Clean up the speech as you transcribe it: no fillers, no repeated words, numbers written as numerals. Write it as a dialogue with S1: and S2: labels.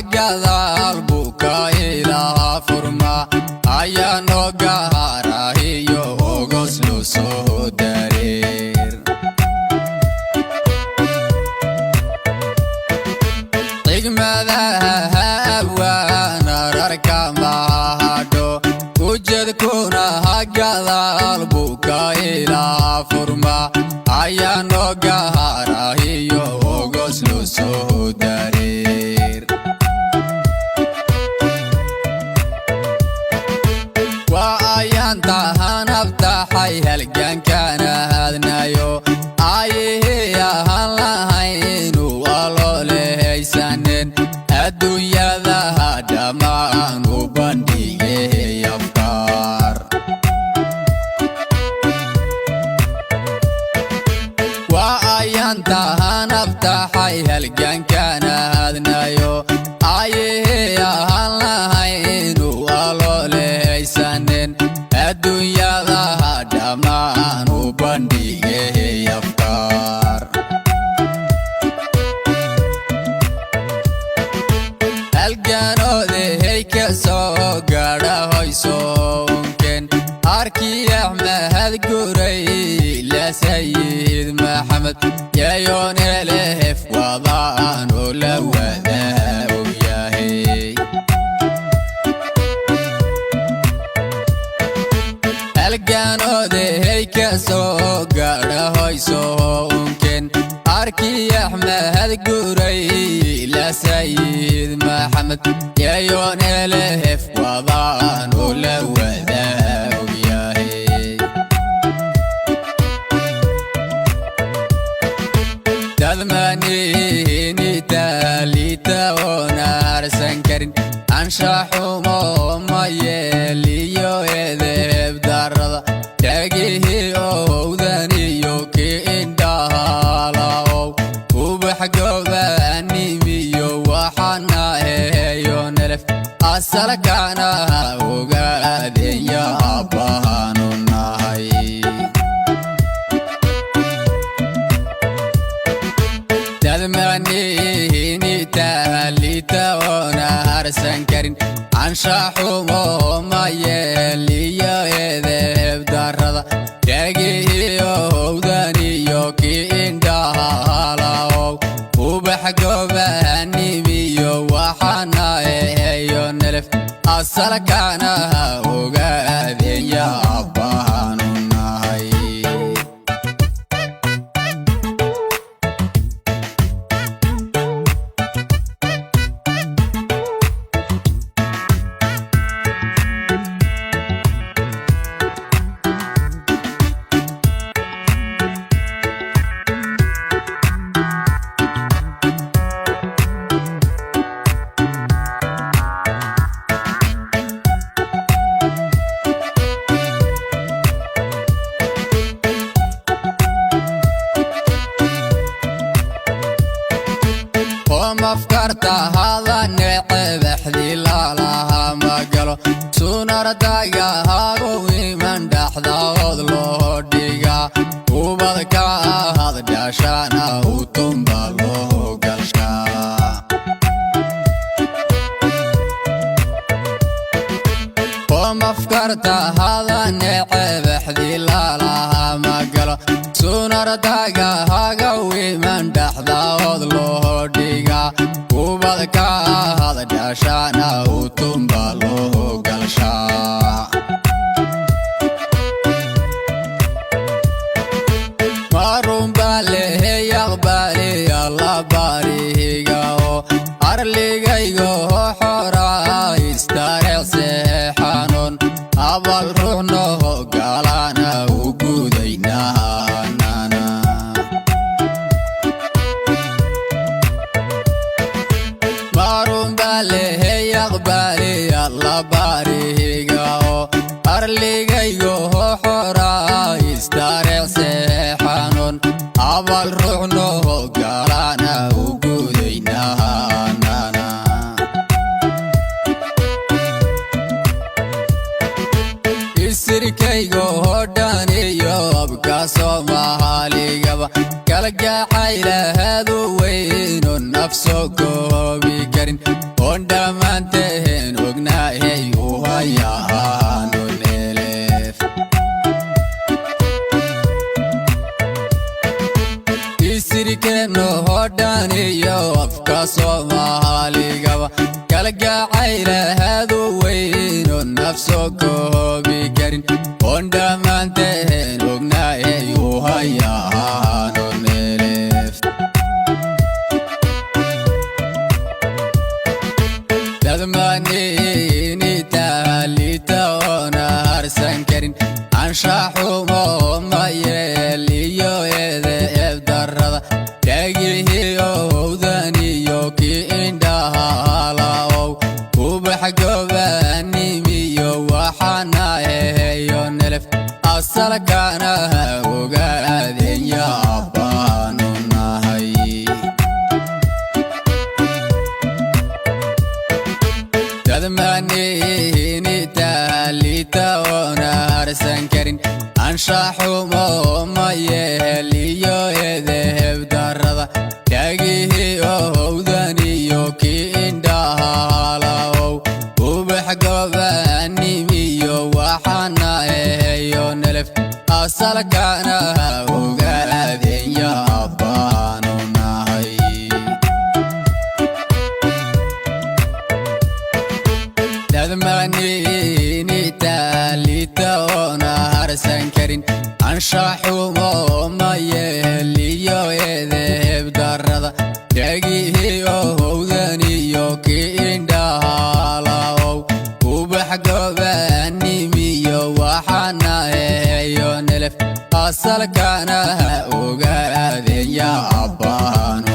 S1: gadaal buu ka ilaha furma ayaa noo gaarahiyo ogos loo soo dareer xigmadaha waan ararka mahadho ujeedkuna gadaal buu ka ilaha furma ayaa noo gaarahiyo ogos loo soo dareer waa ayaan tahan abtaxay halgankana hadnayo ayihii ahaan lahaynu aloolehaysanen adduunyadaha dhammaan u bandhigay afkaar waa ayaan tahan abtaxay halgankana hadnayo ayihii ahaan lahaynu aloolehaysanen adduunyadaha dhammaan u bandhigay afkaar halganoodahay ka soo gaadhahoyso unken arkii axmed guray la sayid maxamed yayoon elehef wadaan oo la wadaa og yahay halganoodahay ka soo gaadhahoyso unken arkii axmed guray la sayid maxamed yayoon elehef wadaan oo la wadaa og yahay dadmanihini taalita oon arsan karin anshaxumo ma yeeliyo edeb darada dhagihii owdaniyo ki indhahalaow ubax gobaanimiyo waxana heeyo nelef asalkana ogaadenya abbahaanu nahay dadmanihini taalita oon arsan karin anshaxumo ma yeeliyo edeb darada dhagihii owdaniyo ki indhahalaow ubax gobaanimiyo waxana heeyo nelef asalkana ogaadenya abbahaanu nahay mafkarta hada necebexdii lalaha magalo sunardagahago iman dhaxdaood loo dhiga ubadka ahad dhashana utumba loo galshaa mafkarta hada necebexdii lalaha magalo sunardagahago iman dhaxdaood loo dhiga ubadka ahad dhashana utumba loo galshaa marunba lehey aqbali alla barihigao arligaygo xora istareecseexanon abal ruuxnoho galana u gudaynahanana marunba lehey aqbali alla barihigao arligaygo xora istareecseexanon abal ruuxnoho galana u gudaynahanana isirkaygo hodhan iyo abka soomahaligaba kalgacaylahaadu weyno nafso goobi karin oo kalgacayl hadu weyn oo nafso koobi karin oon dhammaanteen ognahay uu hayaano neelef dadmanini taalita oona harsan karin anshaxumo ma yeeliyo eedeeb darrada dhagihiyo howdaniyo kii indhaha halaow ubax gobaanimiyo waxaana eheyo nelef asalkana ogaadeen yaabaanu nahay dadmanini taalita oona harsan karin anshaxumo ma yeeliyo eedeeb darrada dhagihiyo howdaniyo kii indhaha halaow ubax gobaanimiyo waxaana eheyo nelef asalkana ogaadeen yaabaanu nahay dadmanini taalita oona harsan karin anshaxumo ma yeeliyo eedeeb darrada dhagihiyo howdaniyo kii indhaha halaow ubax gobaanimiyo waxaana eheyo nelef asalkana ogaadeen yaabaanu